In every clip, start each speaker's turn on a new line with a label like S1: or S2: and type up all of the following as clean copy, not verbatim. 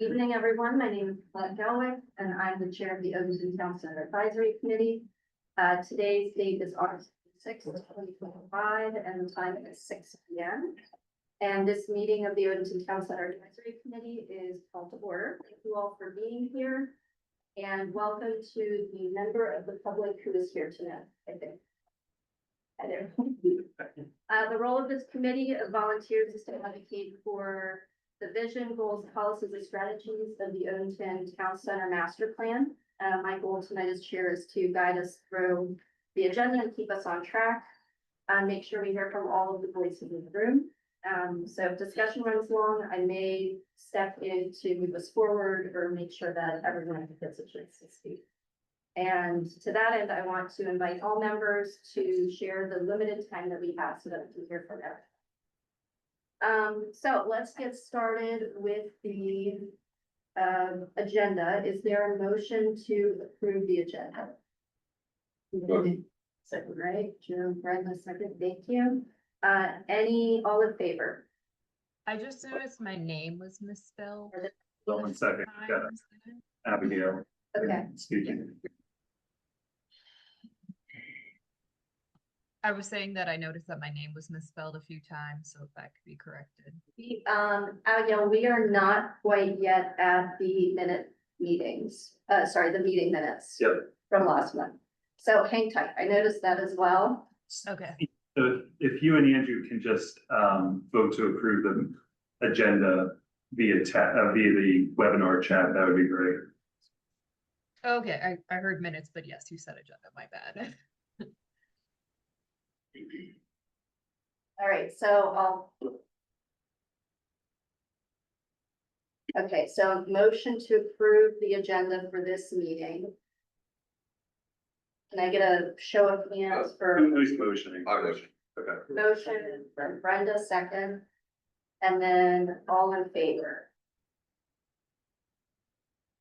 S1: Evening, everyone. My name is Colette Galwick, and I'm the chair of the Odenton Town Center Advisory Committee. Today's date is August 6th, 2025, and the time is 6 p.m. And this meeting of the Odenton Town Center Advisory Committee is called to order. Thank you all for being here, and welcome to the member of the public who is here tonight, I think. Hi there. The role of this committee of volunteers is to advocate for the vision, goals, policies, and strategies of the Odenton Town Center Master Plan. My goal tonight as chair is to guide us through the agenda and keep us on track. Make sure we hear from all of the voices in the room. So if discussion runs long, I may step in to move us forward or make sure that everyone gets a chance to speak. And to that end, I want to invite all members to share the limited time that we have so that we can hear from everyone. So let's get started with the agenda. Is there a motion to approve the agenda? Second, right? Joe, Brenda, second. Thank you. All in favor?
S2: I just noticed my name was misspelled.
S3: One second, got it. Abigail.
S1: Okay.
S3: Speaking.
S2: I was saying that I noticed that my name was misspelled a few times, so if that could be corrected.
S1: Abigail, we are not quite yet at the meetings. The meeting minutes.
S3: Yep.
S1: From last month. So hang tight. I noticed that as well.
S2: Okay.
S3: So if you and Andrew can just vote to approve the agenda via the webinar chat, that would be great.
S2: Okay, I heard minutes, but yes, you said agenda, my bad.
S1: All right, so okay, so motion to approve the agenda for this meeting. Can I get a show of hands for
S3: Who's motioning?
S4: Motion.
S3: Okay.
S1: motion from Brenda, second, and then all in favor?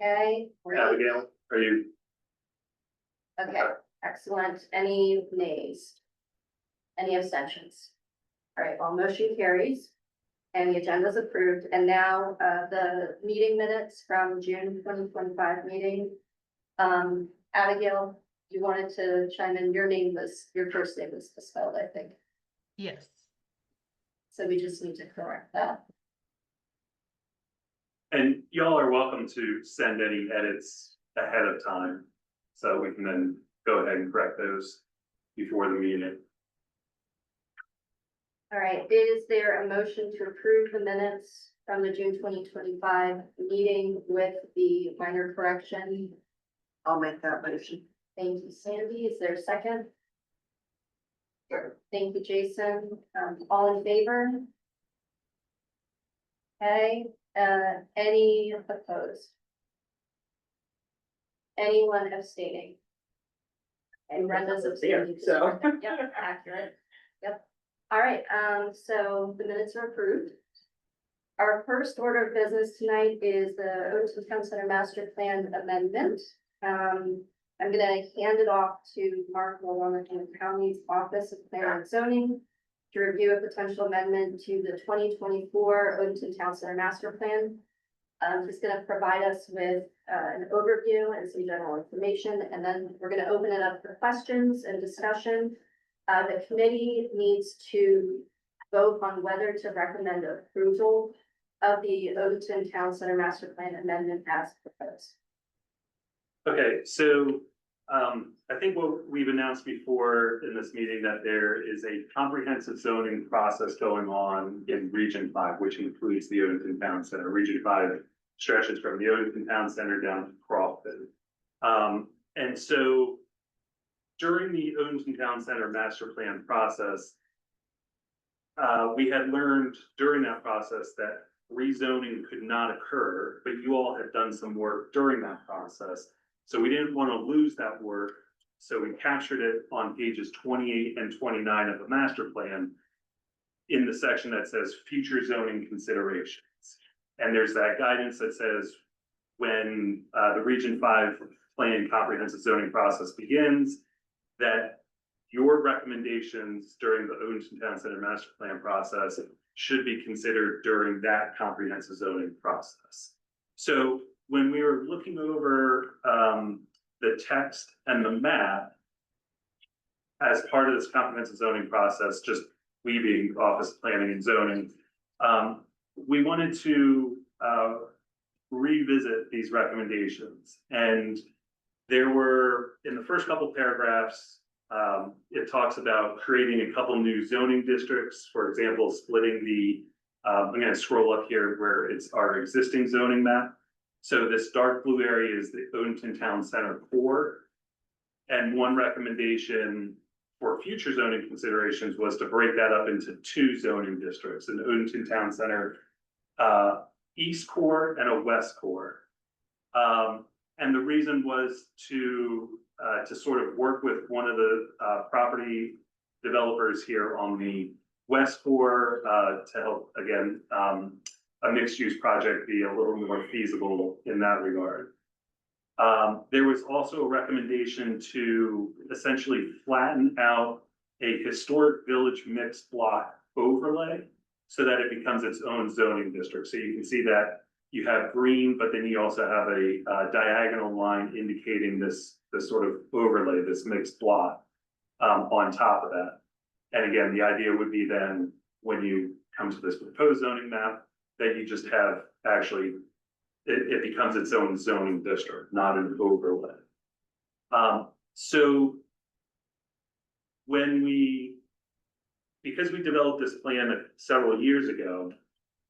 S1: Okay. great.
S3: Abigail, are you?
S1: Okay, excellent. Any nays? Any abstentions? All right, well, motion carries and the agenda is approved. And now the meeting minutes from June 2025 meeting. Abigail, you wanted to chime in. Your first name was misspelled, I think.
S2: Yes.
S1: So we just need to correct that.
S3: And y'all are welcome to send any edits ahead of time, so we can then go ahead and correct those before the meeting.
S1: All right, is there a motion to approve the minutes from the June 2025 meeting with the minor correction?
S5: I'll make that motion.
S1: Thank you, Sandy. Is there a second?
S5: Sure.
S1: Thank you, Jason. All in favor? Okay, any opposed? Anyone abstaining? And Brenda's abstaining.
S5: So.
S1: Yep, accurate. Yep. All right, so the minutes are approved. Our first order of business tonight is the Odenton Town Center Master Plan Amendment. I'm gonna hand it off to Mark Malone in the County's Office of Planning and Zoning to review a potential amendment to the 2024 Odenton Town Center Master Plan. He's gonna provide us with an overview and some general information, and then we're gonna open it up for questions and discussion. The committee needs to vote on whether to recommend approval of the Odenton Town Center Master Plan Amendment as proposed.
S3: Okay, so I think what we've announced before in this meeting that there is a comprehensive zoning process going on in Region 5, which includes the Odenton Town Center. Region 5 stretches from the Odenton Town Center down to Crofton. And so during the Odenton Town Center Master Plan process, we had learned during that process that rezoning could not occur, but you all had done some work during that process. So we didn't want to lose that work. So we captured it on pages 28 and 29 of the master plan in the section that says future zoning considerations. And there's that guidance that says when the Region 5 plan comprehensive zoning process begins, that your recommendations during the Odenton Town Center Master Plan process should be considered during that comprehensive zoning process. So when we were looking over, the text and the map, as part of this comprehensive zoning process, just we being Office of Planning and Zoning, we wanted to, revisit these recommendations. And there were, in the first couple paragraphs, it talks about creating a couple new zoning districts, for example, splitting the, I'm gonna scroll up here where it's our existing zoning map. So this dark blue area is the Odenton Town Center core. And one recommendation for future zoning considerations was to break that up into two zoning districts, an Odenton Town Center East Core and a West Core. And the reason was to sort of work with one of the property developers here on the West Core to help, again, a mixed-use project be a little more feasible in that regard. There was also a recommendation to essentially flatten out a historic village mixed block overlay so that it becomes its own zoning district. So you can see that you have green, but then you also have a diagonal line indicating this sort of overlay, this mixed block on top of that. And again, the idea would be then when you come to this proposed zoning map, that you just have actually, it becomes its own zoning district, not an overlay. So because we developed this plan several years ago,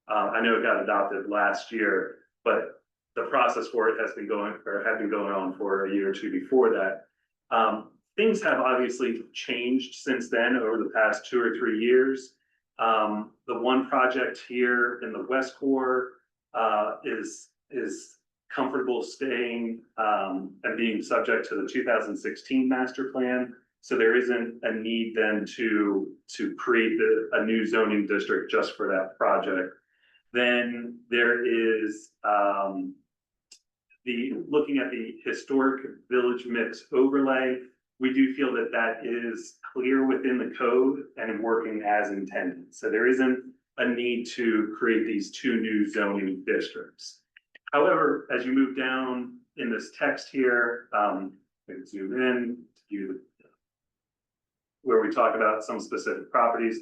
S3: I know it got adopted last year, but the process for it has been going, or had been going on for a year or two before that. Things have obviously changed since then over the past 2 or 3 years. The one project here in the West Core is comfortable staying and being subject to the 2016 master plan. So there isn't a need then to create a new zoning district just for that project. Then there is looking at the historic village mix overlay. We do feel that that is clear within the code and working as intended. So there isn't a need to create these two new zoning districts. However, as you move down in this text here, we can zoom in to where we talk about some specific properties.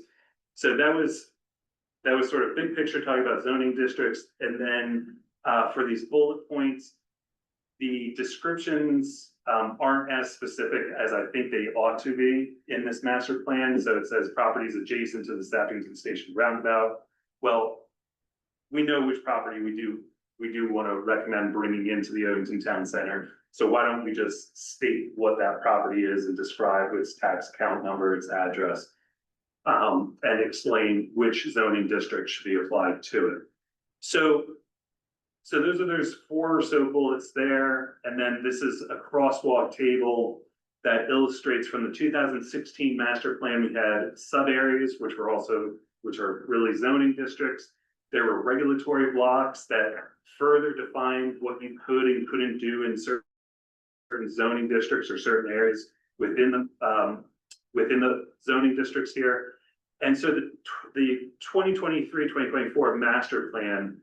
S3: So that was sort of big picture talking about zoning districts. And then for these bullet points, the descriptions aren't as specific as I think they ought to be in this master plan. So it says properties adjacent to the Staffington Station roundabout. Well, we know which property we do want to recommend bringing into the Odenton Town Center. So why don't we just state what that property is and describe its tax account number, its address, and explain which zoning district should be applied to it. So there's 4 or so bullets there, and then this is a crosswalk table that illustrates from the 2016 master plan. We had sub areas, which are really zoning districts. There were regulatory blocks that further defined what you could and couldn't do in certain zoning districts or certain areas within the zoning districts here. And so the 2023-2024 master plan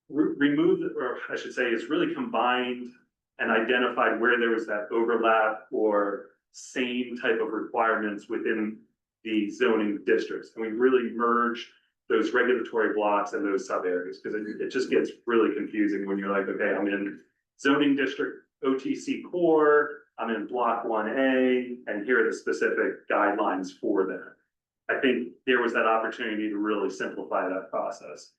S3: removed, or I should say, is really combined and identified where there was that overlap or same type of requirements within the zoning districts. And we really merged those regulatory blocks and those sub areas, because it just gets really confusing when you're like, okay, I'm in zoning district OTC core, I'm in block 1A, and here are the specific guidelines for that. I think there was that opportunity to really simplify that process.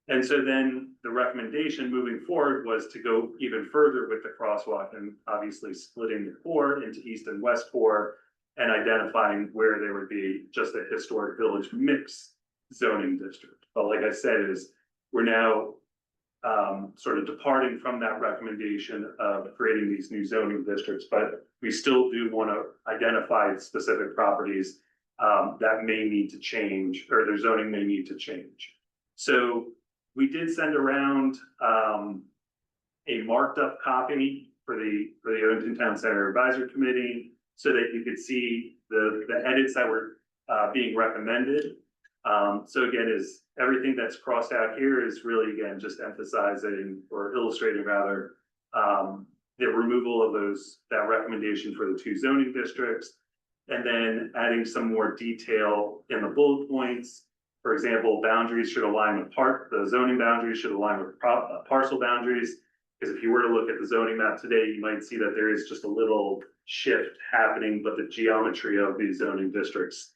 S3: And so then the recommendation moving forward was to go even further with the crosswalk and obviously splitting the core into East and West Core and identifying where there would be just a historic village mix zoning district. But like I said, we're now sort of departing from that recommendation of creating these new zoning districts, but we still do want to identify specific properties that may need to change, or their zoning may need to change. So we did send around a marked up copy for the Odenton Town Center Advisory Committee so that you could see the edits that were being recommended. So again, is everything that's crossed out here is really, again, just emphasizing or illustrating rather, the removal of that recommendation for the two zoning districts. And then adding some more detail in the bullet points. For example, boundaries should align with the zoning boundaries should align with parcel boundaries. Because if you were to look at the zoning map today, you might see that there is just a little shift happening, but the geometry of these zoning districts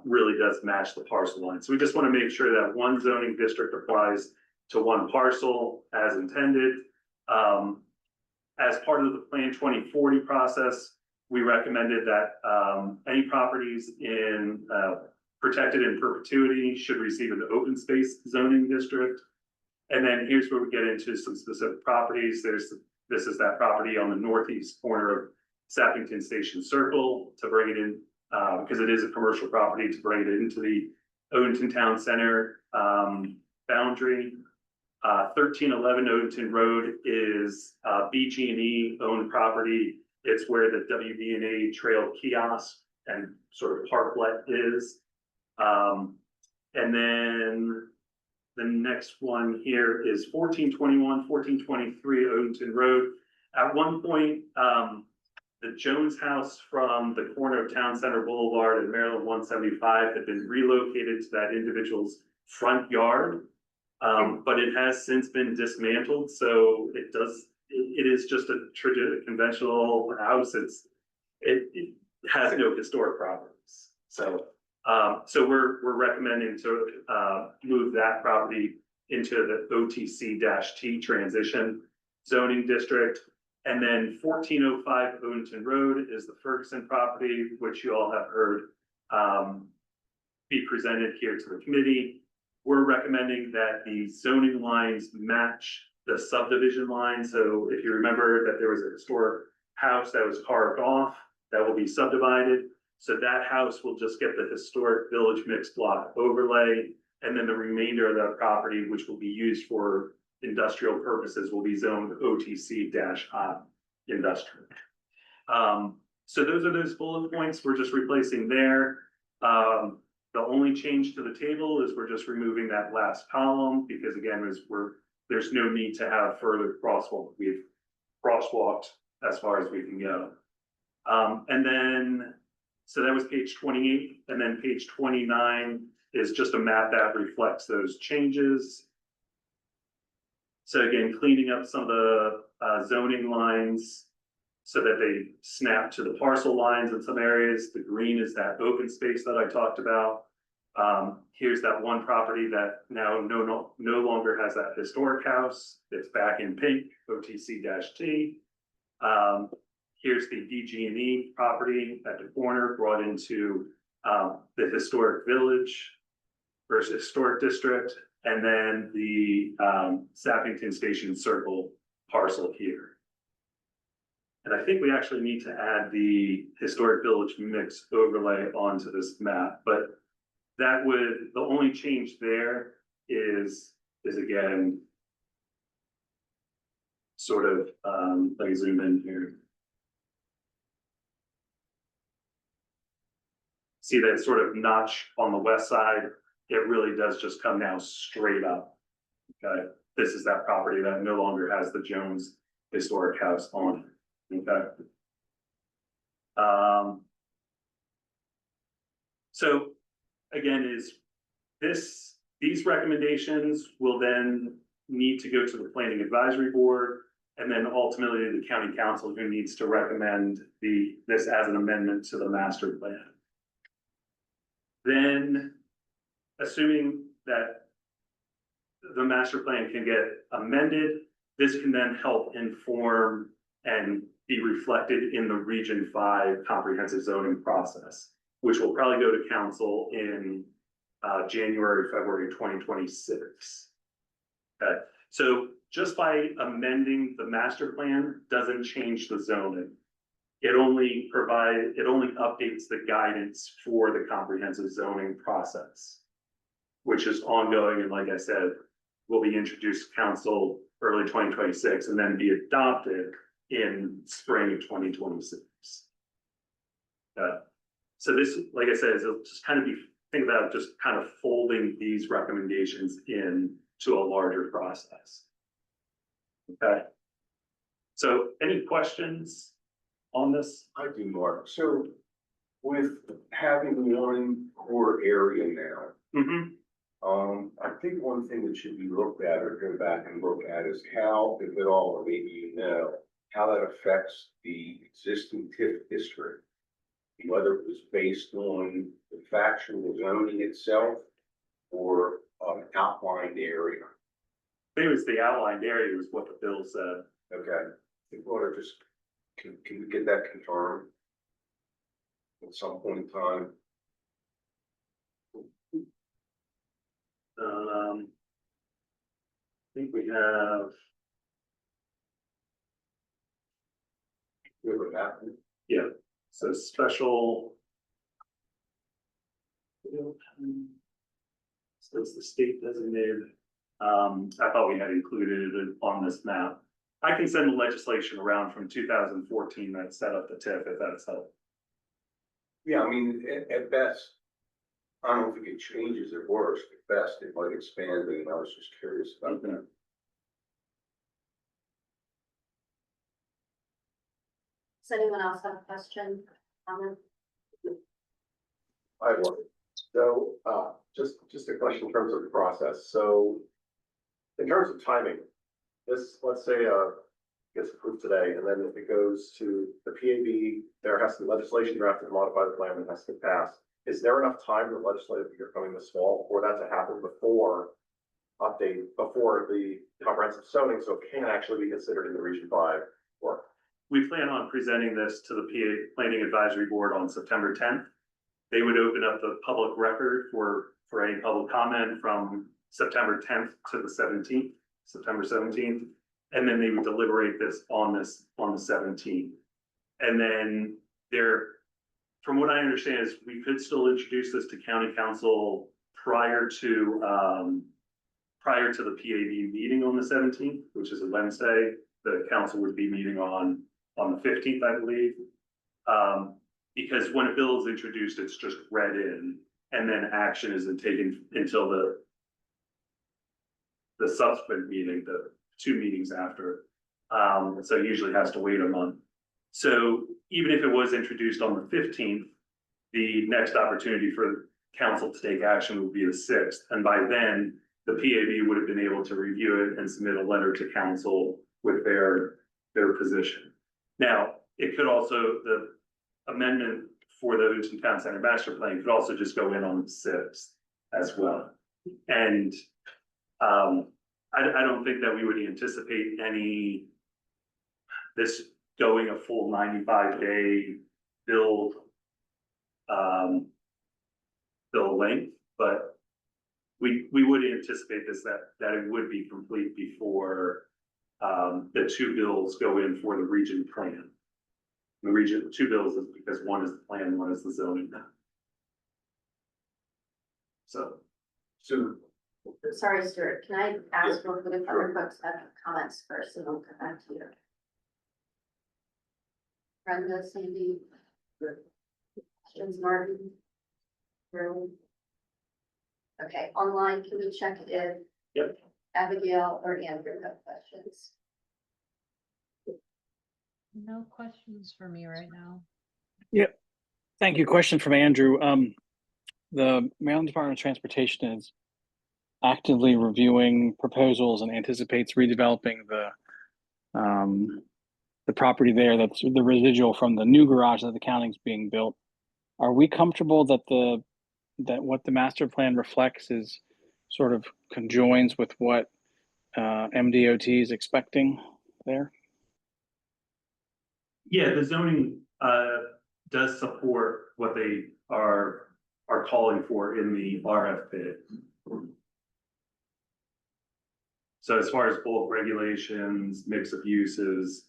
S3: really does match the parcel line. So we just want to make sure that one zoning district applies to one parcel as intended. As part of the Plan 2040 process, we recommended that any properties protected in perpetuity should receive an open space zoning district. And then here's where we get into some specific properties. This is that property on the northeast corner of Sappington Station Circle to bring it in, because it is a commercial property, to bring it into the Odenton Town Center boundary. 1311 Odenton Road is BG&E owned property. It's where the WB&A Trail kiosk and sort of parklet is. And then the next one here is 1423 Odenton Road. At one point, the Jones House from the corner of Town Center Boulevard and Maryland 175 had been relocated to that individual's front yard. But it has since been dismantled, so it is just a conventional house. It has no historic properties. So we're recommending to move that property into the OTC-T transition zoning district. And then 1405 Odenton Road is the Ferguson property, which you all have heard be presented here to the committee. We're recommending that the zoning lines match the subdivision line. So if you remember that there was a historic house that was carved off, that will be subdivided. So that house will just get the historic village mixed block overlay. And then the remainder of that property, which will be used for industrial purposes, will be zoned OTC-I industrial. So those are those bullet points. We're just replacing there. The only change to the table is we're just removing that last column because again, there's no need to have further crosswalk. We've crosswalked as far as we can go. And then, so that was page 28, and then page 29 is just a map that reflects those changes. So again, cleaning up some of the zoning lines so that they snap to the parcel lines in some areas. The green is that open space that I talked about. Here's that one property that now no longer has that historic house. It's back in pink, OTC-T. Here's the BG&E property at the corner brought into the historic village versus historic district. And then the Sappington Station Circle parcel here. And I think we actually need to add the historic village mix overlay onto this map, but the only change there is again, sort of, let me zoom in here. See that sort of notch on the west side? It really does just come now straight up. Okay, this is that property that no longer has the Jones historic house on it. Okay. So again, these recommendations will then need to go to the planning advisory board and then ultimately the county council who needs to recommend this as an amendment to the master plan. Then assuming that the master plan can get amended, this can then help inform and be reflected in the Region 5 comprehensive zoning process, which will probably go to council in January, February 2026. Okay, so just by amending the master plan doesn't change the zoning. It only updates the guidance for the comprehensive zoning process, which is ongoing. And like I said, will be introduced to council early 2026 and then be adopted in spring of 2026. So this, like I said, it'll just kind of be think about just kind of folding these recommendations in to a larger process. Okay. So any questions on this?
S4: I do, Mark. So with having one core area now, I think one thing that should be looked at or go back and look at is how, if at all, or maybe you know, how that affects the existing TIF district. Whether it was based on the factual zoning itself or an outlined area.
S3: I think it was the outlined area was what the bill said.
S4: Okay, I want to just, can we get that confirmed? At some point in time?
S3: I think we have,
S4: Whatever happened.
S3: yeah, so special. So it's the state designated. I thought we had included it on this map. I can send the legislation around from 2014 that set up the TIF if that's helpful.
S4: Yeah, I mean, at best, I don't think it changes at worst. At best, it might expand, and I was just curious about that.
S1: Does anyone else have a question?
S6: I will. So, just a question in terms of the process. So, in terms of timing, this, let's say, gets approved today, and then if it goes to the PAB, there has to be legislation drafted to modify the plan that has to pass. Is there enough time in the legislative year coming this fall for that to happen before the comprehensive zoning, so it can actually be considered in the Region 5 work?
S3: We plan on presenting this to the PA Planning Advisory Board on September 10th. They would open up the public record for any public comment from September 10th to the 17th, September 17th. And then they would deliberate this on the 17th. And then from what I understand is we could still introduce this to county council prior to the PAB meeting on the 17th, which is a Wednesday. The council would be meeting on the 15th, I believe. Because when a bill is introduced, it's just read in, and then action isn't taken until the subsequent meeting, the 2 meetings after. So it usually has to wait a month. So even if it was introduced on the 15th, the next opportunity for council to take action would be the 6th. And by then, the PAB would have been able to review it and submit a letter to council with their position. Now, it could also, the amendment for the Odenton Town Center Master Plan could also just go in on the 6th as well. And I don't think that we would anticipate this going a full 95-day bill length, but we would anticipate that it would be complete before the 2 bills go in for the region plan. The region, 2 bills is because one is the plan, one is the zoning. So.
S1: Sorry, Stuart, can I ask real quick if other folks have comments first, and I'll come back to you. Brenda, Sandy? Questions, Martin? Really? Okay, online, can we check if?
S3: Yep.
S1: Abigail or Andrew have questions?
S2: No questions for me right now.
S7: Thank you. Question from Andrew. The Maryland Department of Transportation is actively reviewing proposals and anticipates redeveloping the property there. That's the residual from the new garage that the county is being built. Are we comfortable that what the master plan reflects is sort of conjoins with what MDOT is expecting there?
S3: Yeah, the zoning does support what they are calling for in the RFP. So as far as bulk regulations, mix of uses,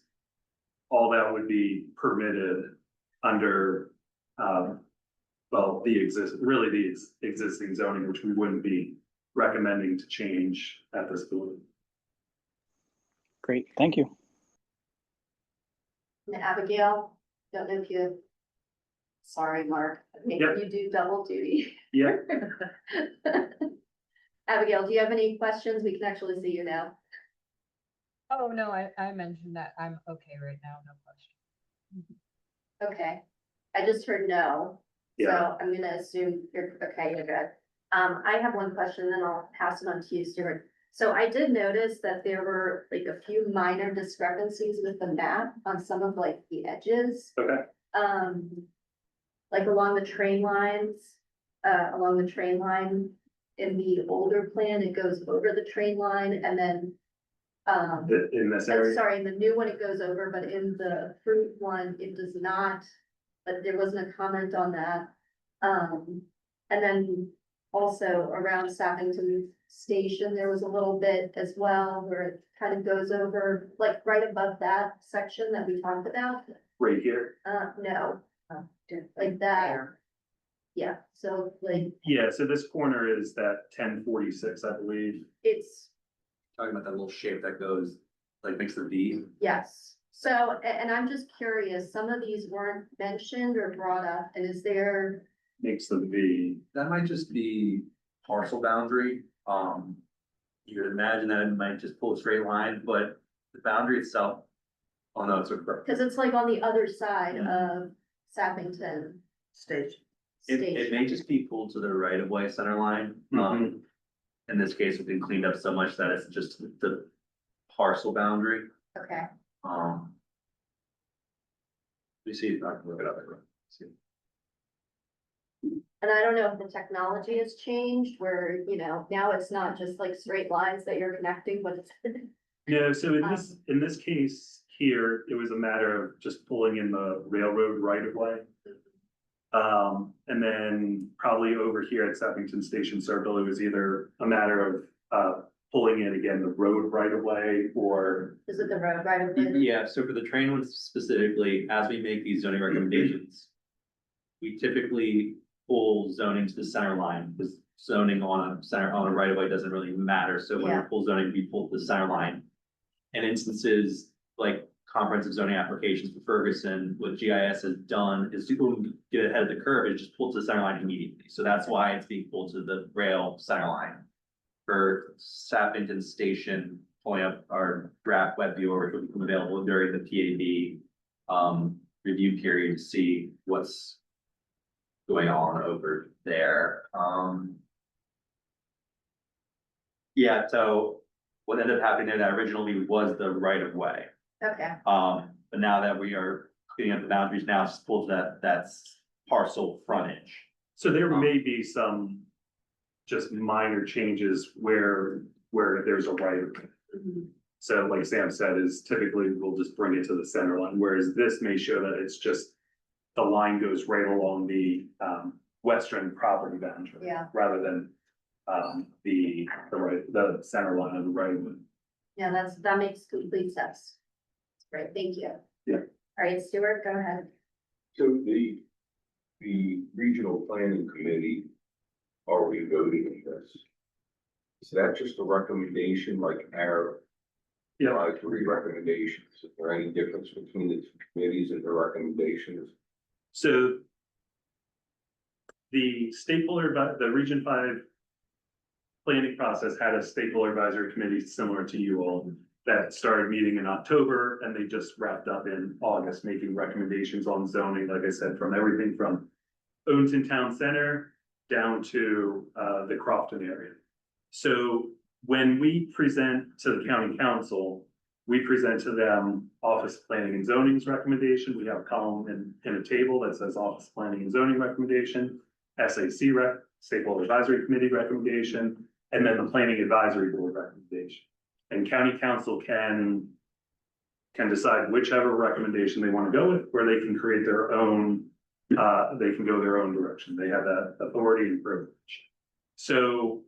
S3: all that would be permitted under the existing zoning, which we wouldn't be recommending to change at this point.
S7: Great, thank you.
S1: And Abigail, don't know if you have Sorry, Mark, making
S3: Yep.
S1: you do double duty.
S3: Yeah,
S1: Abigail, do you have any questions? We can actually see you now.
S2: Oh, no, I mentioned that I'm okay right now, no question.
S1: Okay, I just heard no,
S3: yeah.
S1: so I'm gonna assume you're, okay, you're good. I have one question, then I'll pass it on to you, Stuart. So I did notice that there were like a few minor discrepancies with the map on some of like the edges.
S3: Okay.
S1: Like along the train lines, in the older plan, it goes over the train line and then,
S3: In this
S1: I'm
S3: area,
S1: sorry, in the new one, it goes over, but in the fruit one, it does not. But there wasn't a comment on that. And then also around Sappington Station, there was a little bit as well where it kind of goes over, like right above that section that we talked about.
S3: right here.
S1: No, like that. Yeah, so like,
S3: Yeah, so this corner is that 1046, I believe.
S1: it's,
S8: Talking about that little shape that goes, like makes the V.
S1: yes. So, and I'm just curious, some of these weren't mentioned or brought up, and is there,
S3: Makes the V.
S8: That might just be parcel boundary. You would imagine that it might just pull a straight line, but the boundary itself, oh no, it's a.
S1: because it's like on the other side of Sappington
S5: Stage.
S8: It may
S1: Station.
S8: just be pulled to the right of way center line.
S3: Mhm.
S8: In this case, it's been cleaned up so much that it's just the parcel boundary.
S1: Okay,
S8: You see, I can look it up. See.
S1: and I don't know if the technology has changed where, you know, now it's not just like straight lines that you're connecting, but it's.
S3: No, so in this case here, it was a matter of just pulling in the railroad right of way. And then probably over here at Sappington Station Circle, it was either a matter of pulling in again the road right of way or.
S1: Is it the road right of way?
S8: Yeah, so for the train ones specifically, as we make these zoning recommendations, we typically pull zoning to the center line, because zoning on a right of way doesn't really matter, so when we
S1: Yeah.
S8: pull zoning, we pull to the center line. In instances like comprehensive zoning applications for Ferguson, what GIS has done is to get ahead of the curve, and just pull to the center line immediately, so that's why it's being pulled to the rail center line. For Sappington Station, pulling up our draft web viewer, which will become available during the PAB review period to see what's going on over there. Yeah, so what ended up happening there, that originally was the right of way.
S1: Okay,
S8: But now that we are cleaning up the boundaries, now it's just pulled to that's parcel frontage.
S3: So there may be some just minor changes where there's a right of way.
S1: Mhm.
S3: So like Sam said, is typically we'll just bring it to the center line, whereas this may show that it's just the line goes right along the western property boundary.
S1: Yeah.
S3: Rather than the center line of the right of way.
S1: Yeah, that makes complete sense. Great, thank you.
S3: Yeah.
S1: All right, Stuart, go ahead.
S4: So the regional planning committee, are we voting on this? Is that just a recommendation like our
S3: Yeah,
S4: advisory recommendations? Is there any difference between the two committees and their recommendations?
S3: so the the Region 5 planning process had a stakeholder advisory committee similar to you all that started meeting in October, and they just wrapped up in August, making recommendations on zoning, like I said, from everything from Odenton Town Center down to the Crofton area. So when we present to the county council, we present to them office planning and zoning's recommendation. We have a column in a table that says office planning and zoning recommendation, SAC stakeholder advisory committee recommendation, and then the planning advisory board recommendation. And county council can decide whichever recommendation they want to go with, or they can create their own, they can go their own direction. They have that authority and privilege. So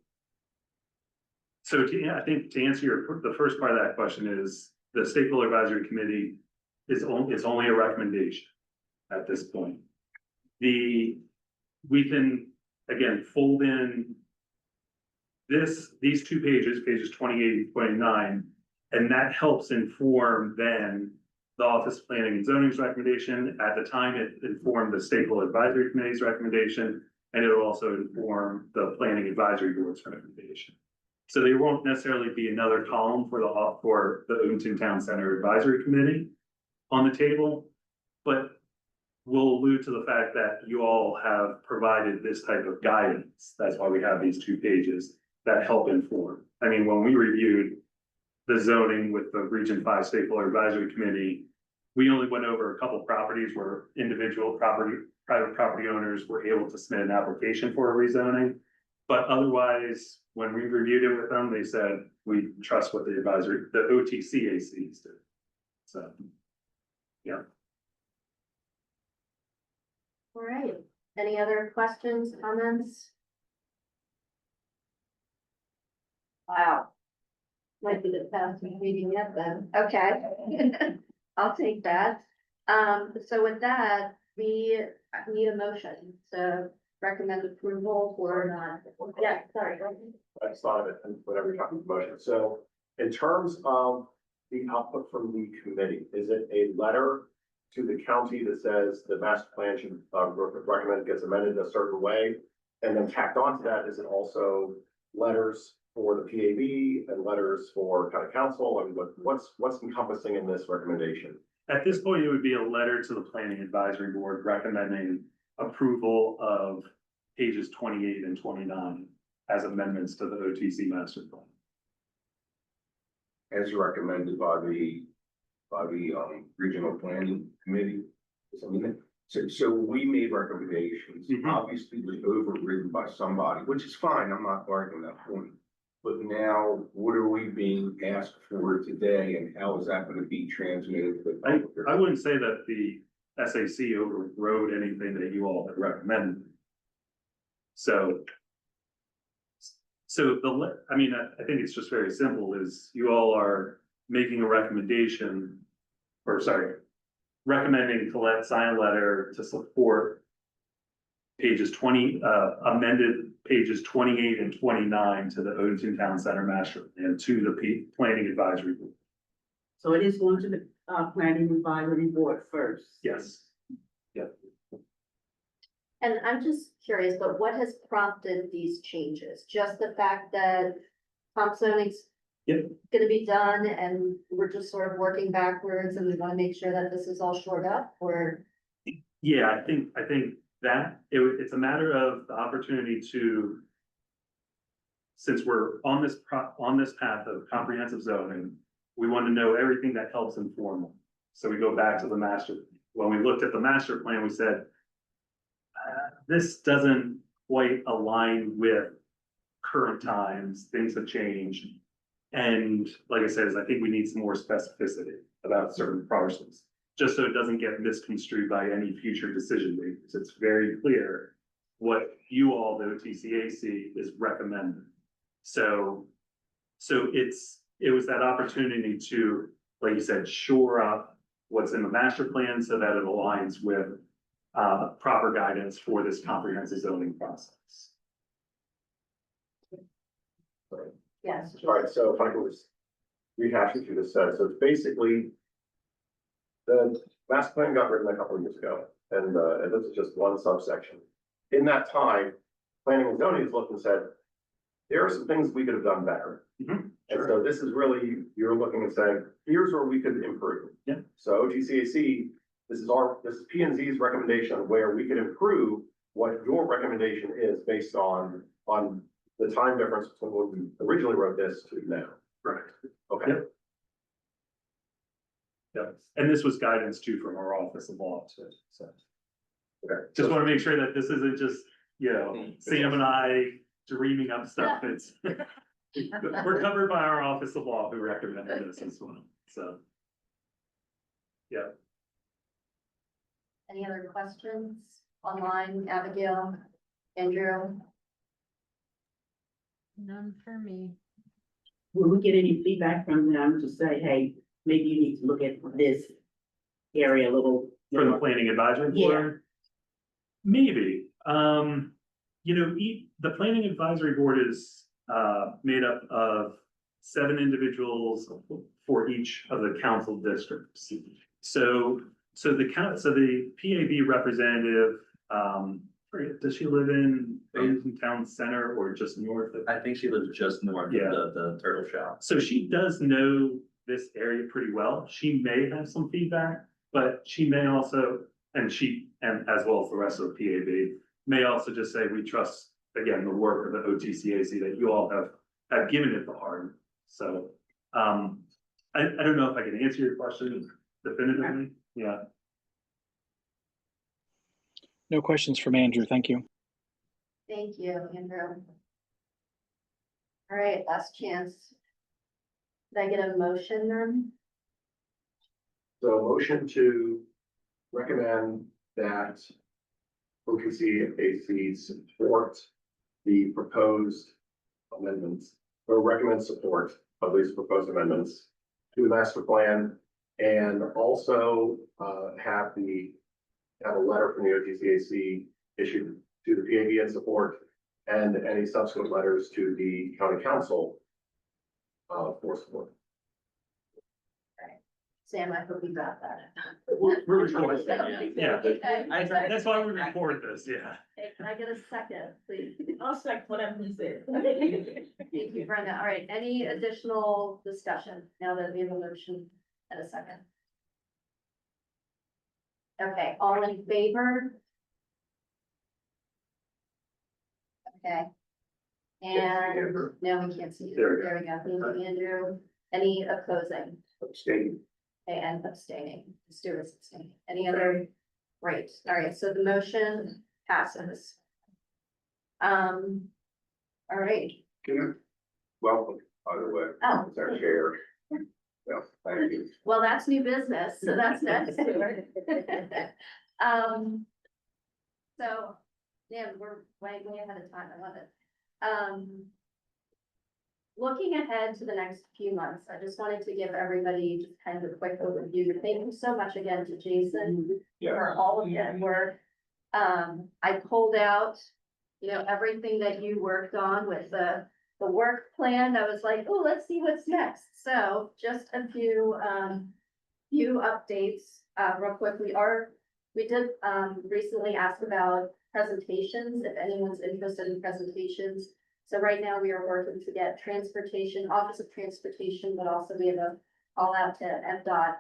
S3: I think to answer the first part of that question is the stakeholder advisory committee is only a recommendation at this point. We can, again, fold in these two pages 28 and 29, and that helps inform then the Office of Planning and Zoning's recommendation. At the time, it informed the Stakeholder Advisory Committee's recommendation, and it will also inform the Planning Advisory Board's recommendation. So there won't necessarily be another column for the Odenton Town Center Advisory Committee on the table, but we'll allude to the fact that you all have provided this type of guidance. That's why we have these 2 pages that help inform. I mean, when we reviewed the zoning with the Region 5 Stakeholder Advisory Committee, we only went over a couple properties where private property owners were able to submit an application for a rezoning. But otherwise, when we reviewed it with them, they said, we trust what the OTCACs do. So, yeah.
S1: All right, any other questions, comments? Wow. Might be the fastest meeting yet then, okay. I'll take that. So with that, we need a motion to recommend approval or not. Yeah, sorry.
S6: I just thought of it, and whatever you're talking about motion. So in terms of the output from the committee, is it a letter to the county that says the master plan should recommend gets amended a certain way? And then tacked onto that, is it also letters for the PAB and letters for kind of council? And what's encompassing in this recommendation?
S3: At this point, it would be a letter to the Planning Advisory Board recommending approval of pages 28 and 29 as amendments to the OTC master plan.
S4: As recommended by the regional planning committee. So we made recommendations,
S3: Mhm.
S4: obviously it was overridden by somebody, which is fine, I'm not arguing that point. But now, what are we being asked for today, and how is that gonna be transmitted to the public?
S3: I wouldn't say that the SAC overrode anything that you all had recommended. So I think it's just very simple, is you all are making a recommendation, or sorry, recommending Colette sign a letter to support pages 20, amended pages 28 and 29 to the Odenton Town Center Master Plan to the Planning Advisory Board.
S5: So it is going to the planning advisory board first.
S3: Yes.
S1: And I'm just curious, but what has prompted these changes? Just the fact that comp zoning's
S3: Yep.
S1: gonna be done and we're just sort of working backwards and we wanna make sure that this is all shored up, or?
S3: Yeah, I think that it's a matter of the opportunity to, since we're on this path of comprehensive zoning, we want to know everything that helps inform them. So we go back to the when we looked at the master plan, we said, this doesn't quite align with current times, things have changed. And like I said, I think we need some more specificity about certain parcels, just so it doesn't get misconstrued by any future decision makers. It's very clear what you all, the OTCAC, is recommending. So it was that opportunity to, like you said, shore up what's in the master plan so that it aligns with proper guidance for this comprehensive zoning process.
S1: Yes.
S6: All right, so if I could just rehash what you just said, so it's basically the master plan got written a couple of years ago, and this is just one subsection. In that time, planning and zoning has looked and said, there are some things we could have done better.
S3: Mhm,
S6: And so this is really, you're looking and saying, here's where we could improve.
S3: Yeah.
S6: So OTCAC, this is P and Z's recommendation on where we could improve what your recommendation is based on the time difference between when we originally wrote this to now.
S3: Right.
S6: Okay.
S3: Yep. Yep. And this was guidance too from our Office of Law too, so.
S6: Okay.
S3: Just want to make sure that this isn't just, Sam and I dreaming up stuff. It's, we're covered by our Office of Law who recommended this as well, so. Yeah.
S1: Any other questions online, Abigail, Andrew?
S2: None for me.
S5: Will we get any feedback from them to say, hey, maybe you need to look at this area a little?
S3: For the
S5: more?
S3: Planning Advisory
S5: Yeah.
S3: Board? Maybe, the Planning Advisory Board is made up of 7 individuals for each of the council districts. So the PAB representative, does she live in Town Center or just north of?
S8: I think she lives just north of
S3: Yeah.
S8: the turtle shop.
S3: So she does know this area pretty well. She may have some feedback, but she may also, and as well as the rest of the PAB, may also just say, we trust, again, the work of the OTCAC that you all have given it the heart. So, I don't know if I can answer your question definitively. Yeah.
S7: No questions from Andrew. Thank you.
S1: Thank you, Andrew. All right, last chance. Did I get a motion then?
S6: So motion to recommend that OTCAC support the proposed amendments, or recommend support of these proposed amendments to the master plan, and also have a letter from the OTCAC issued to the PAB in support, and any subsequent letters to the county council for support.
S1: Sam, I hope you got that.
S3: We're recording. Yeah.
S1: Okay.
S3: That's why we record this, yeah.
S1: Okay, can I get a second, please?
S5: I'll second whatever you said.
S1: Thank you, Brenda. All right, any additional discussion now that we have a motion and a second? Okay, all in favor? Okay. And
S4: Andrew.
S1: no, we can't see you.
S3: There we
S1: There we go. Thank you, Andrew. Any opposing?
S4: Abstain.
S1: Okay, and abstaining. Stuart's abstaining. Any other? Right, all right, so the motion passes. All right,
S4: Welcome, by the way,
S1: oh,
S4: as our chair. Yeah, thank you.
S1: well, that's new business, so that's next, Stuart. So, yeah, we're way ahead of time, I love it. Looking ahead to the next few months, I just wanted to give everybody just kind of a quick overview. Thank you so much again to Jason for all of his work. I pulled out, everything that you worked on with the work plan. I was like, oh, let's see what's next. So just a few updates, real quick. We did recently ask about presentations, if anyone's interested in presentations. So right now we are working to get Office of Transportation, but also we have a call out to MDOT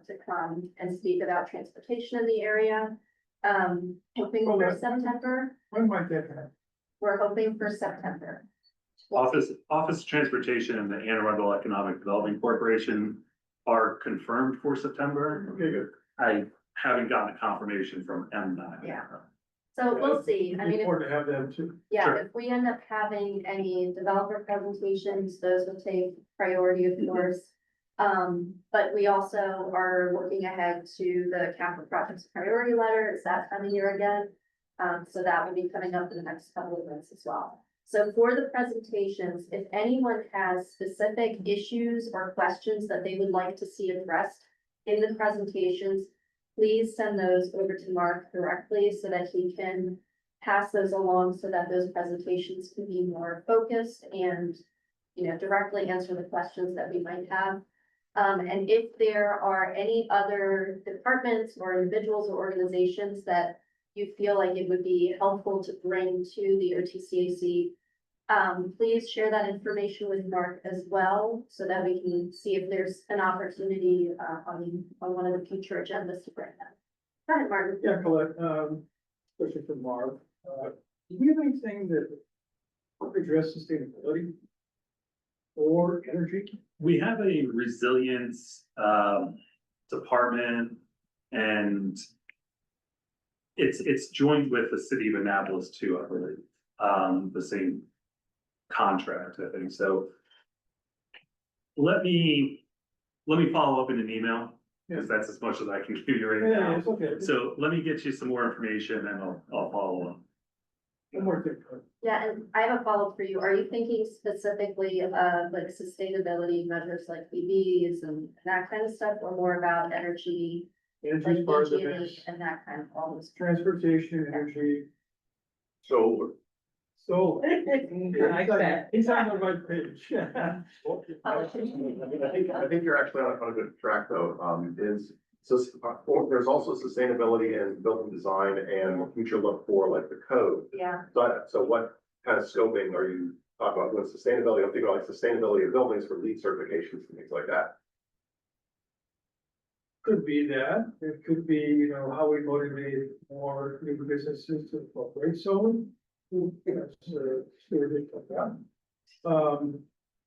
S1: to come and speak about transportation in the area. Hoping for September.
S9: When might that happen?
S1: We're hoping for September.
S3: Office of Transportation and the Anne Arundel Economic Development Corporation are confirmed for September.
S9: Okay, good.
S3: I haven't gotten a confirmation from MDOT.
S1: Yeah. So we'll see. I mean, if-
S9: Important to have them too.
S1: yeah,
S3: Sure.
S1: if we end up having any developer presentations, those will take priority, of course. But we also are looking ahead to the capital projects priority letter. It's that time of year again. So that will be coming up in the next couple of months as well. So for the presentations, if anyone has specific issues or questions that they would like to see addressed in the presentations, please send those over to Mark directly so that he can pass those along so that those presentations can be more focused and, directly answer the questions that we might have. And if there are any other departments or individuals or organizations that you feel like it would be helpful to bring to the OTCAC, please share that information with Mark as well, so that we can see if there's an opportunity on one of the future agendas to bring that. Go ahead, Martin.
S9: Yeah, Colette, question for Marv. Do you have anything that address sustainability or energy?
S3: We have a resilience department, and it's joined with the city of Annapolis too, I believe. The same contract, I think. So let me follow up in an email, because that's as much as I can give you right
S9: Yeah,
S3: now.
S9: it's okay.
S3: So let me get you some more information and I'll follow up.
S9: One more thing.
S1: Yeah, and I have a follow-up for you. Are you thinking specifically of like sustainability measures like EVs and that kind of stuff, or more about energy?
S9: Energy
S1: Like
S9: is part of the
S1: PG&E
S9: mix.
S1: and that kind of all those.
S9: Transportation, energy.
S6: Solar.
S9: So.
S5: Like that.
S9: He's on the right page.
S6: I think you're actually on a good track though, there's also sustainability and building design and future look for like the code.
S1: Yeah,
S6: So what kind of scoping are you talking about when sustainability? I'm thinking like sustainability of buildings for LEED certifications and things like that.
S9: Could be that, it could be, you know, how we motivate more new businesses to incorporate solar. Like that.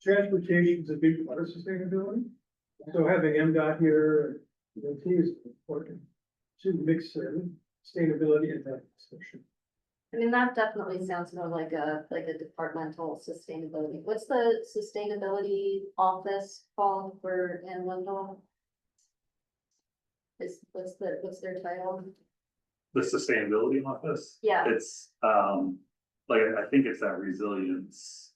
S9: Transportation is a big part of sustainability. So having MDOT here, is important to mix sustainability in that discussion.
S1: I mean, that definitely sounds more like a departmental sustainability. What's the sustainability office called for in Wendell? What's their title?
S3: The sustainability office.
S1: Yeah.
S3: It's, like, I think it's that resilience.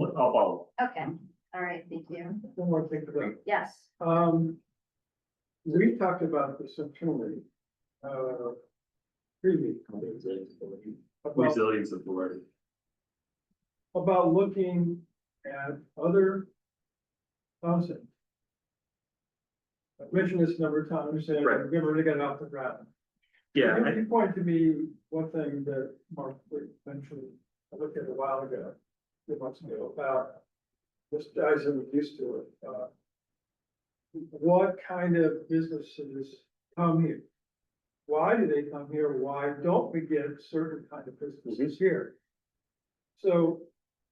S3: I'll follow.
S1: Okay, all right, thank you.
S9: One more thing for that.
S1: Yes,
S9: We talked about this internally, previously.
S3: Resilience authority.
S9: About looking at other concepts. I've mentioned this a number of times, and
S3: Right.
S9: I've never really got it off the ground.
S3: Yeah,
S9: You pointed to me one thing that Mark mentioned, I looked at a while ago, 2 months ago, about this guys are used to it. What kind of businesses come here? Why do they come here? Why don't we get certain kind of businesses here? So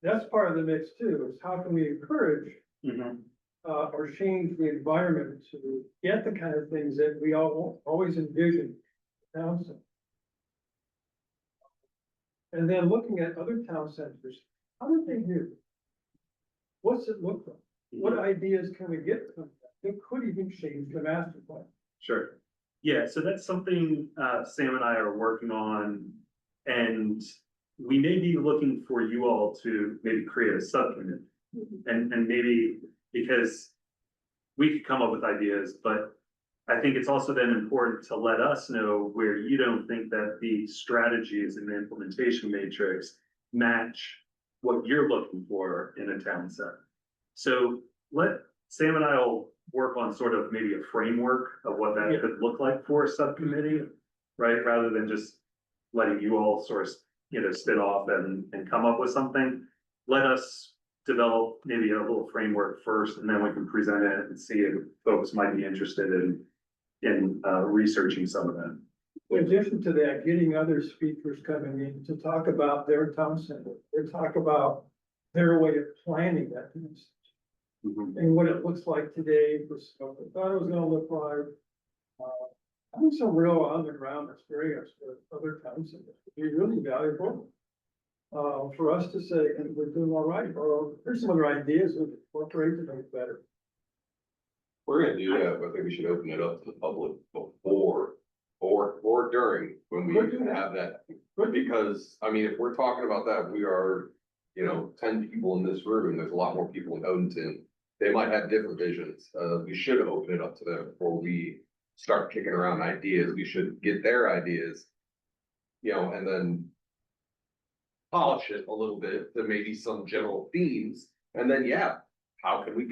S9: that's part of the mix too, is how can we encourage
S3: mhm,
S9: or change the environment to get the kind of things that we all always envision in town center. And then looking at other town centers, how do they do? What's it look like? What ideas can we get from that? It could even change the master plan.
S3: sure. Yeah, so that's something Sam and I are working on. And we may be looking for you all to maybe create a subcommittee. And maybe because we could come up with ideas, but I think it's also then important to let us know where you don't think that the strategies in the implementation matrix match what you're looking for in a town center. So Sam and I will work on sort of maybe a framework of what that could look like for a subcommittee, right? Rather than just letting you all sort of, spin off and come up with something. Let us develop maybe a little framework first, and then we can present it and see if folks might be interested in researching some of that.
S9: In addition to that, getting other speakers coming in to talk about their town center, or talk about their way of planning that.
S3: Mhm.
S9: And what it looks like today, versus what we thought it was gonna look like. I think some real on the ground experience for other towns would be really valuable. For us to say, and we're doing all right, or here's some other ideas we incorporate to make it better.
S4: We're gonna do that, but I think we should open it up to the public before or during when we
S9: We'll do that.
S4: have that.
S9: But
S4: Because, I mean, if we're talking about that, we are, 10 people in this room, and there's a lot more people in Odenton. They might have different visions. We should open it up to them before we start kicking around ideas. We should get their ideas. And then polish it a little bit to maybe some general themes. And then, how can we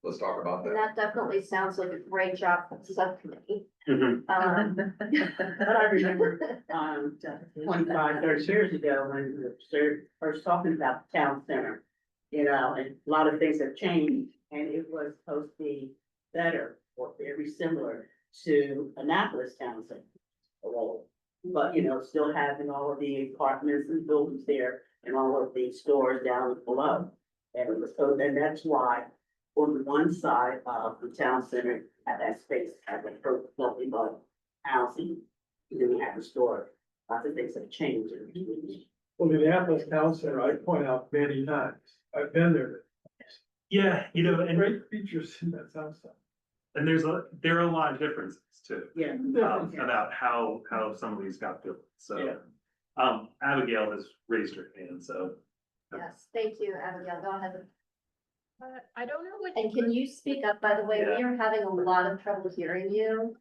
S4: let's talk about
S1: and
S4: that.
S1: that definitely sounds like a great job for the subcommittee.
S3: Mhm.
S5: But I remember, 25, 30 years ago, when we were first talking about the town center, and a lot of things have changed, and it was supposed to be better or very similar to Annapolis Town Center. But, still having all of the apartments and buildings there and all of the stores down below. And so then that's why on one side of the town center, at that space, at the first building, but housing, then we have the store. Lots of things have changed.
S9: well, the Annapolis Town Center, I point out many times, I've been there.
S3: Yeah, and
S9: Great features in that town center.
S3: there are a lot of differences too.
S5: Yeah.
S3: About how some of these got built, so. Abigail has raised her hand, so.
S1: Yes, thank you, Abigail, go ahead.
S2: I don't know what.
S1: And can you speak up, by the way, we are having a lot of trouble hearing you.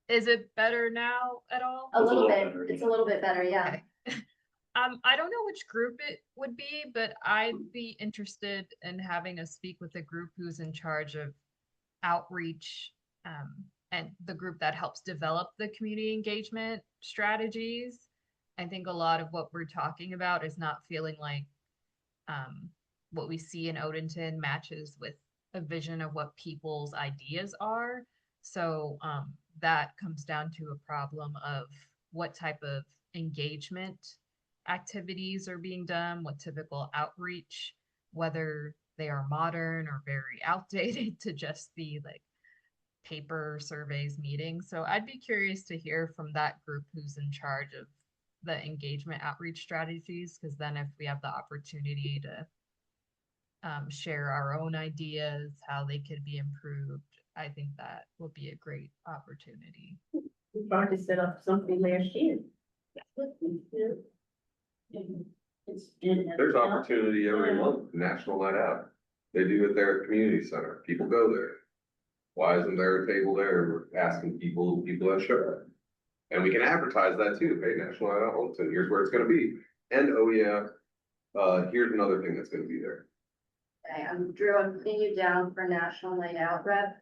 S2: Is it better now at all?
S1: A
S3: It's a
S1: little
S3: little
S1: bit,
S3: better,
S1: it's
S3: yeah.
S1: a little bit better, yeah.
S2: Okay. I don't know which group it would be, but I'd be interested in having us speak with a group who's in charge of outreach, and the group that helps develop the community engagement strategies. I think a lot of what we're talking about is not feeling like, what we see in Odenton matches with a vision of what people's ideas are. So, that comes down to a problem of what type of engagement activities are being done, what typical outreach, whether they are modern or very outdated to just be like paper surveys meetings. So I'd be curious to hear from that group who's in charge of the engagement outreach strategies, because then if we have the opportunity to share our own ideas, how they could be improved, I think that will be a great opportunity.
S5: We tried to set up something last year.
S10: There's opportunity every month, National Night Out. They do it there at Community Center. People go there. Why isn't there a table there? We're asking people that show up. And we can advertise that too. Hey, National Night Out, Odenton, here's where it's gonna be. And oh yeah, here's another thing that's gonna be there.
S1: Okay, Drew, I'm putting you down for National Night Out rep.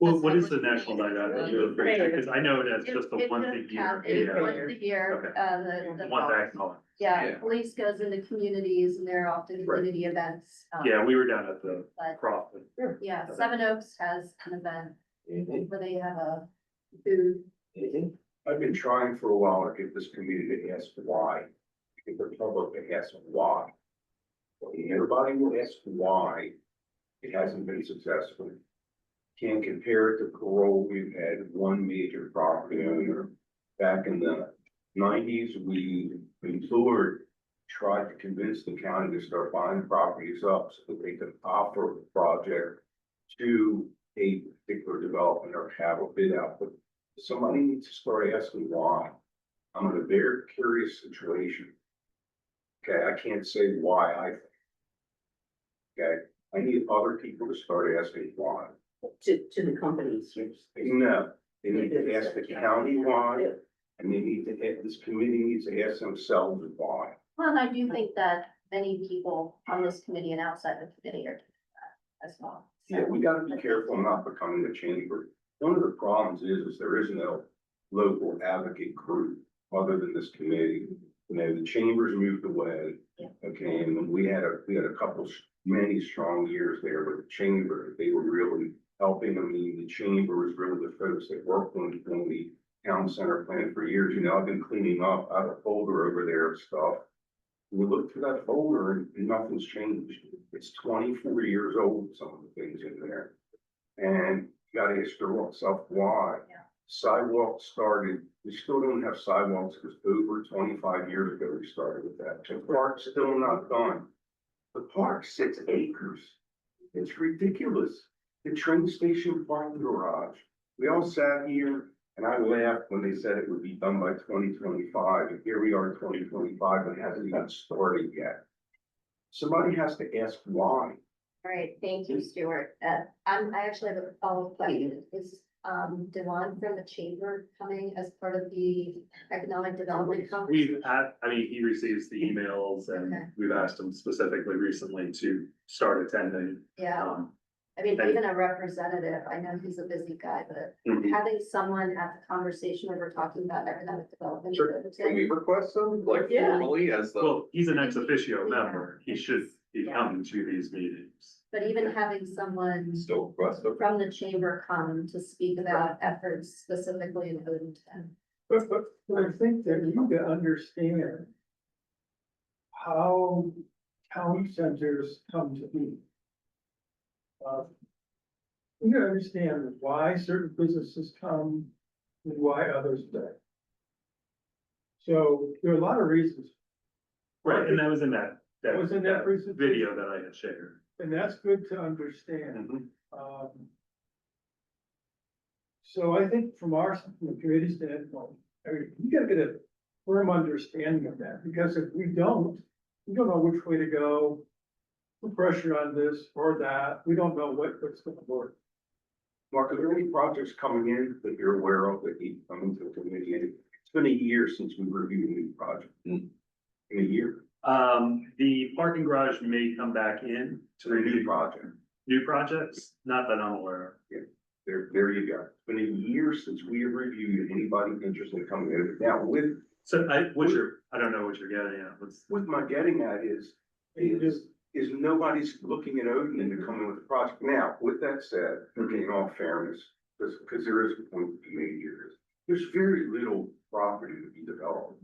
S3: Well, what is the National Night Out? Because I know it as just a
S1: It's
S3: once
S1: gonna
S3: a year.
S1: count, it's
S3: Yeah.
S1: once a year,
S3: Okay.
S1: the.
S3: One back on.
S1: Yeah,
S10: Yeah.
S1: police goes into communities and they're often
S3: Right.
S1: community events.
S3: Yeah, we were down at the
S1: But,
S3: Crawford.
S1: yeah, Seven Oaks has an event
S4: Mhm.
S1: where they have a booth.
S4: I've been trying for a while to get this committee to ask why, get the public to ask why. When everybody will ask why, it hasn't been successful. Can't compare it to parole. We've had one major property owner. Back in the nineties, we implored, tried to convince the county to start buying properties up so that they could offer the project to a particular development or have a bid out. But somebody needs to start asking why. I'm in a very curious situation. Okay, I can't say why I think. Okay, I need other people to start asking why.
S5: To the companies, yes.
S4: No, they need to ask the county why, and they need to, this committee needs to ask themselves why.
S1: Well, and I do think that many people on this committee and outside the committee are doing that as well.
S4: Yeah, we gotta be careful not becoming a chamber. One of the problems is there is no local advocate group other than this committee. You know, the chambers moved away.
S1: Yeah.
S4: Okay, and when we had a couple, many strong years there with the chamber, they were really helping. I mean, the chamber was really the folks that worked on the town center plan for years. You know, I've been cleaning up, I have a folder over there of stuff. We look through that folder and nothing's changed. It's 24 years old, some of the things in there. And you gotta ask yourself why.
S1: Yeah.
S4: Sidewalks started, we still don't have sidewalks because over 25 years ago, we started with that. The park's still not done. The park's 6 acres. It's ridiculous. The train station parking garage. We all sat here and I laughed when they said it would be done by 2025. And here we are in 2025 and it hasn't even started yet. Somebody has to ask why.
S1: All right, thank you, Stuart. I actually have a follow-up question. Is, Devon from the chamber coming as part of the economic development conference?
S3: We've had, I mean, he receives the emails and
S1: Okay.
S3: we've asked him specifically recently to start attending.
S1: Yeah, I mean, even a representative, I know he's a busy guy, but
S3: Mhm.
S1: having someone at the conversation when we're talking about economic development.
S10: Sure. Can we request them, like
S1: Yeah.
S10: formally as the,
S3: Well, he's an ex officio member. He should be
S1: Yeah.
S3: coming to these meetings.
S1: But even having someone
S10: still request them?
S1: from the chamber come to speak about efforts specifically in Odenton.
S9: But I think that you need to understand how town centers come to be. You gotta understand why certain businesses come and why others don't. So there are a lot of reasons,
S3: Right, and that was in that
S9: Was in that presentation?
S3: video that I had shared.
S9: and that's good to understand.
S3: Mhm.
S9: So I think from the committee standpoint, I mean, you gotta get a firm understanding of that, because if we don't know which way to go. Put pressure on this or that, we don't know what's gonna work.
S4: Mark, are there any projects coming in that you're aware of that need to come into the committee? It's been a year since we reviewed a new project. In a year,
S3: The parking garage may come back in
S4: to the new project.
S3: new projects, not that I'm aware of.
S4: There you go. It's been a year since we have reviewed anybody interested in coming in. Now, with
S3: So I don't know what you're getting at.
S4: what my getting at is nobody's looking at Odenton to come in with a project. Now, with that said, okay, in all fairness, because there is a point to be made here, there's very little property to be developed.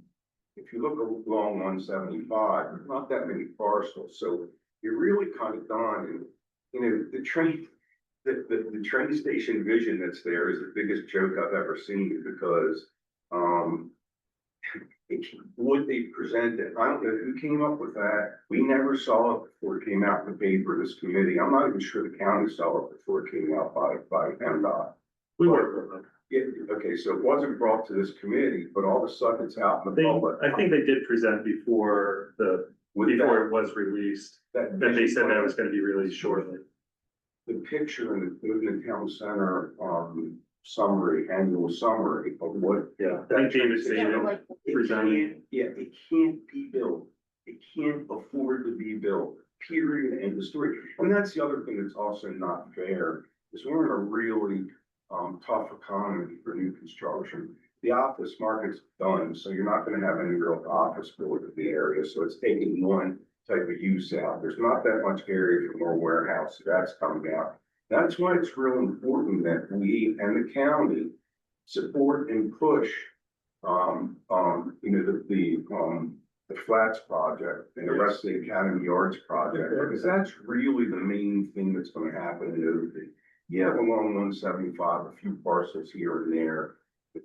S4: If you look along 175, there's not that many parcels, so you're really kind of done. And, you know, the train station vision that's there is the biggest joke I've ever seen because, what they presented, I don't know who came up with that. We never saw it before it came out in the paper, this committee. I'm not even sure the county saw it before it came out by MDOT.
S3: We work with them.
S4: Yeah, okay, so it wasn't brought to this committee, but all of a sudden it's out in the public.
S3: I think they did present before before it was released, that they said that it was gonna be released shortly.
S4: The picture in the Odenton Town Center, annual summary of what.
S3: Yeah. I think David
S4: It
S3: Saban presented.
S4: it can't be built. It can't afford to be built, period, end of story. And that's the other thing that's also not fair, is we're in a really, tough economy for new construction. The office market's done, so you're not gonna have any real office built in the area, so it's taking one type of use out. There's not that much area for more warehouse, so that's coming out. That's why it's real important that we and the county support and push, the Flats project and the rest of the Academy Yards project, because that's really the main thing that's gonna happen in Odenton. You have along 175, a few parcels here and there. You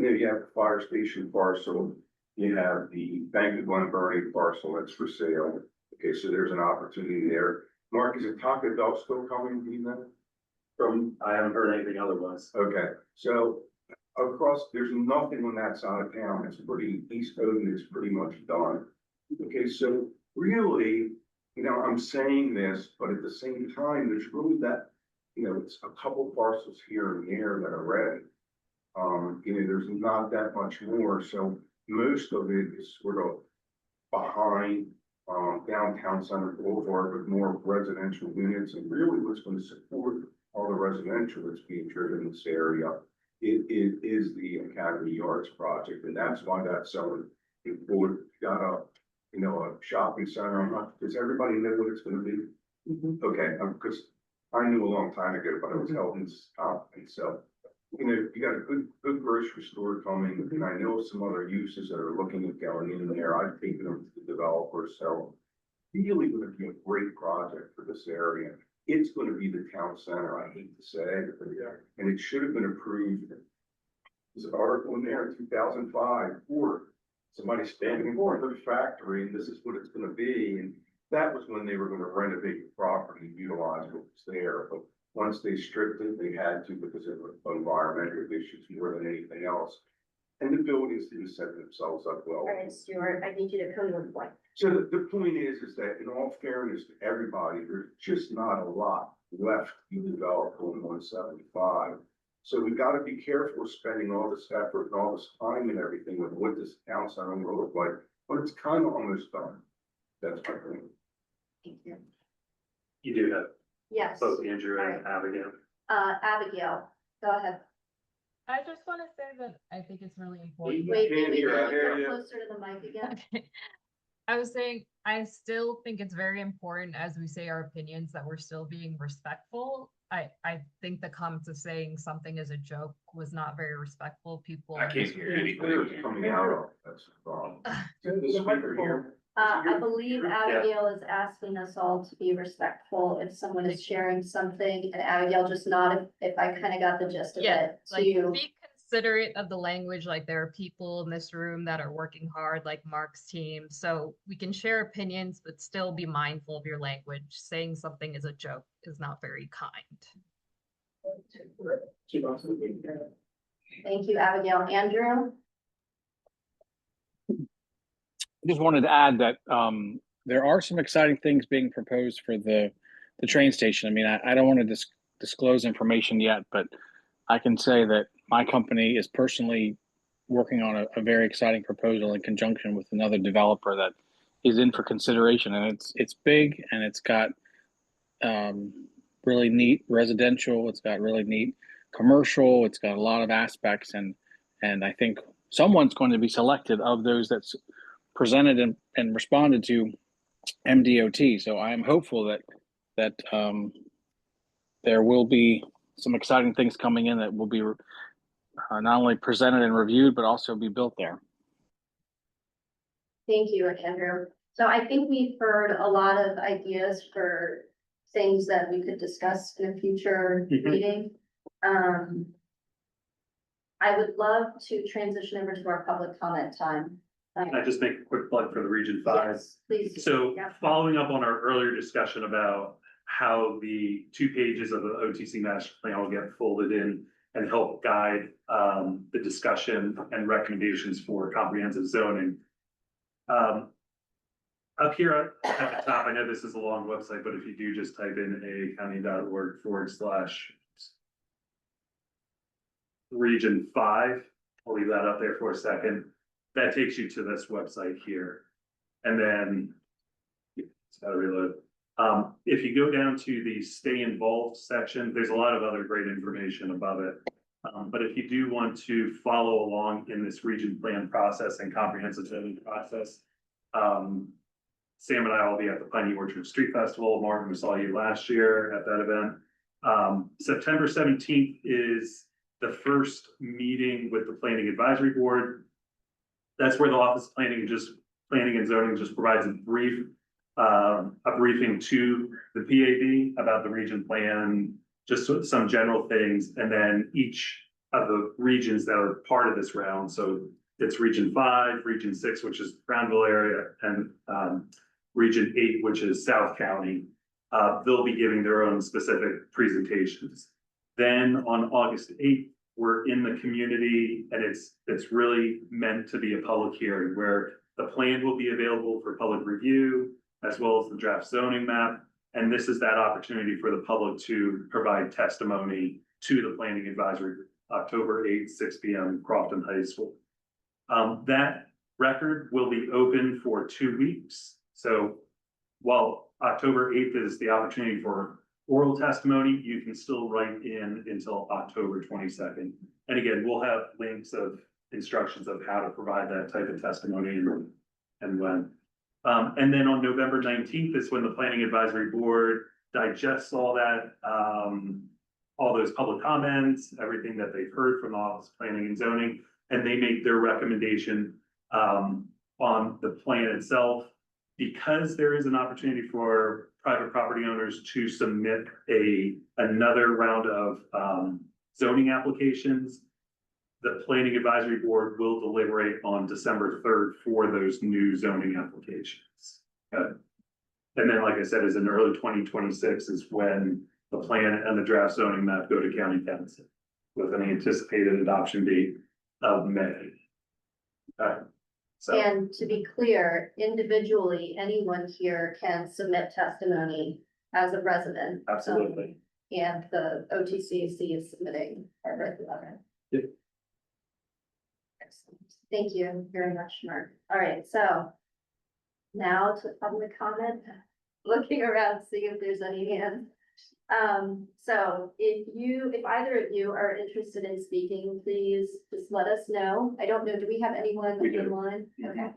S4: know, you have the fire station parcel, you have the Bank of Glen Burnie parcel that's for sale. Okay, so there's an opportunity there. Mark, is it Taco Bell still coming, do you know?
S3: I haven't heard anything otherwise.
S4: Okay, so across, there's nothing on that side of town. It's pretty, East Oden is pretty much done. Okay, so really, you know, I'm saying this, but at the same time, there's really that, you know, it's a couple parcels here and there that are ready. You know, there's not that much more, so most of it is sort of behind downtown Center Boulevard with more residential units, and really what's going to support all the residential that's being driven in this area. It is the Academy Yards project, and that's why that's so important. Got a, you know, a shopping center. Does everybody know what it's going to be? Okay, because I knew a long time ago, but I was held in stop, and so. You know, you got a good grocery store coming, and I know some other uses that are looking at going in there. I've taken them to the developers, so really going to be a great project for this area. It's going to be the town center, I hate to say, and it should have been approved. There's an article in there in 2005, or somebody standing in front of the factory, and this is what it's going to be. And that was when they were going to renovate the property, utilize what was there. But once they stripped it, they had to because of environmental issues more than anything else. And the buildings didn't set themselves up well.
S1: All right, Stuart, I need you to come to the point.
S4: So the point is that in all fairness to everybody, there's just not a lot left to develop on 175. So we got to be careful of spending all this effort and all this time and everything with what this town center will look like, but it's kind of almost done. That's my point.
S1: Thank you.
S3: You do have
S1: Yes,
S3: both Andrew and Abigail.
S1: Abigail, go ahead.
S2: I just want to say that I think it's really important.
S1: Wait,
S4: can't
S1: maybe
S4: hear, I
S1: you
S4: hear
S1: come
S4: you.
S1: closer to the mic again.
S2: Okay. I was saying, I still think it's very important as we say our opinions that we're still being respectful. I think the comments of saying something is a joke was not very respectful. People.
S10: I can't hear anything.
S4: It's coming out of, that's the problem. The speaker here.
S1: I believe Abigail is asking us all to be respectful if someone is sharing something, and Abigail just nod if I kind of got the gist of
S2: Yeah,
S1: it.
S2: like
S1: To
S2: be considerate of the language, like there are people in this room that are working hard, like Mark's team. So we can share opinions, but still be mindful of your language. Saying something is a joke is not very kind.
S1: Thank you, Abigail. Andrew?
S7: I just wanted to add that there are some exciting things being proposed for the train station. I mean, I don't want to disclose information yet, but I can say that my company is personally working on a very exciting proposal in conjunction with another developer that is in for consideration, and it's big, and it's got really neat residential, it's got really neat commercial, it's got a lot of aspects, and I think someone's going to be selected of those that's presented and responded to MDOT. So I am hopeful that there will be some exciting things coming in that will be not only presented and reviewed, but also be built there.
S1: Thank you, Andrew. So I think we've heard a lot of ideas for things that we could discuss in a future meeting. I would love to transition over to our public comment time.
S3: Can I just make a quick plug for the Region 5?
S1: Yes, please.
S3: So
S1: Yeah.
S3: following up on our earlier discussion about how the 2 pages of the OTC master plan will get folded in and help guide the discussion and recommendations for comprehensive zoning. Up here at the top, I know this is a long website, but if you do just type in aacounty.org/Region 5, I'll leave that up there for a second. That takes you to this website here. And then it's gotta reload. If you go down to the stay involved section, there's a lot of other great information above it. But if you do want to follow along in this region plan process and comprehensive zoning process, Sam and I will be at the Piney Orchard Street Festival. Martin, we saw you last year at that event. September 17th is the first meeting with the Planning Advisory Board. That's where the Office of Planning and Zoning just provides a briefing to the PAB about the region plan, just some general things, and then each of the regions that are part of this round. So it's Region 5, Region 6, which is Brownville area, and Region 8, which is South County. They'll be giving their own specific presentations. Then on August 8th, we're in the community, and it's really meant to be a public hearing where the plan will be available for public review, as well as the draft zoning map. And this is that opportunity for the public to provide testimony to the Planning Advisory Group, October 8th, 6 p.m., Crofton High School. That record will be open for 2 weeks. So while October 8th is the opportunity for oral testimony, you can still write in until October 22nd. And again, we'll have links of instructions of how to provide that type of testimony and when. And then on November 19th is when the Planning Advisory Board digests all that, all those public comments, everything that they've heard from the Office of Planning and Zoning, and they make their recommendation on the plan itself. Because there is an opportunity for private property owners to submit another round of zoning applications, the Planning Advisory Board will deliberate on December 3rd for those new zoning applications. Okay. And then, like I said, is in early 2026 is when the plan and the draft zoning map go to county council with an anticipated adoption date of May. Okay. So,
S1: And to be clear, individually, anyone here can submit testimony as a resident.
S3: absolutely.
S1: And the OTCAC is submitting our red letter.
S3: Yep.
S1: Excellent. Thank you very much, Mark. All right, so now to public comment, looking around, seeing if there's any hands. So if either of you are interested in speaking, please just let us know. I don't know, do we have anyone
S3: We do.
S1: online?
S3: Mhm.
S1: Okay.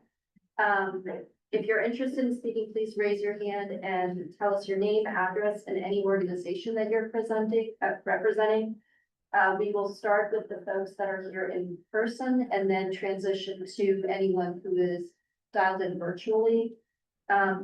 S1: If you're interested in speaking, please raise your hand and tell us your name, address, and any organization that you're representing. We will start with the folks that are here in person and then transition to anyone who is dialed in virtually.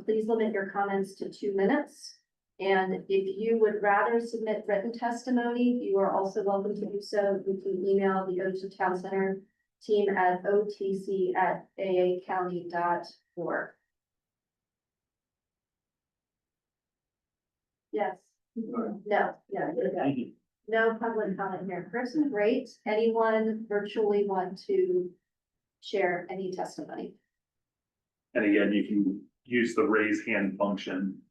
S1: Please limit your comments to 2 minutes. And if you would rather submit written testimony, you are also welcome to do so. You can email the Odenton Town Center team at otc@aacounty.org. Yes. No, you're good. No public comment here in person. Great. Anyone virtually want to share any testimony?
S3: And again, you can use the raise hand function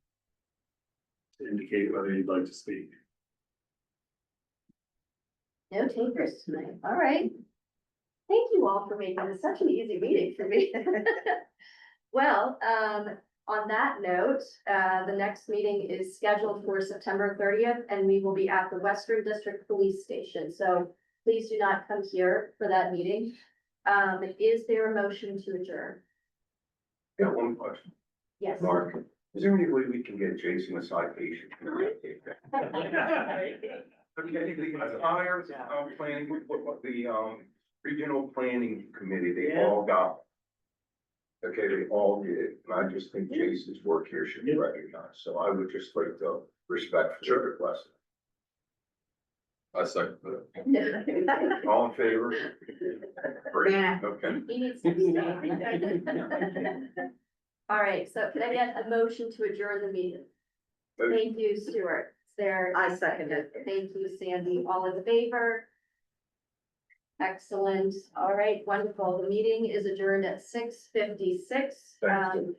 S3: to indicate whether you'd like to speak.
S1: No takers tonight. All right. Thank you all for making this such an easy meeting for me. Well, on that note, the next meeting is scheduled for September 30th, and we will be at the Western District Police Station. So please do not come here for that meeting. Is there a motion to adjourn?
S4: Got one question.
S1: Yes.
S4: Mark, is there any way we can get Jason a citation? Okay, the entire, planning, the, regional planning committee, they all got. Okay, they all did, and I just think Jason's work here should be recognized, so I would just like to respectfully request
S10: I second that.
S4: it. All in favor? Great,
S5: Yeah.
S4: okay.
S1: He needs to stay. All right, so can I get a motion to adjourn the meeting? Thank you, Stuart. Is there?
S5: I second it.
S1: Thank you, Sandy. All in favor? Excellent. All right, wonderful. The meeting is adjourned at 6:56.
S4: Thanks,
S1: Have a great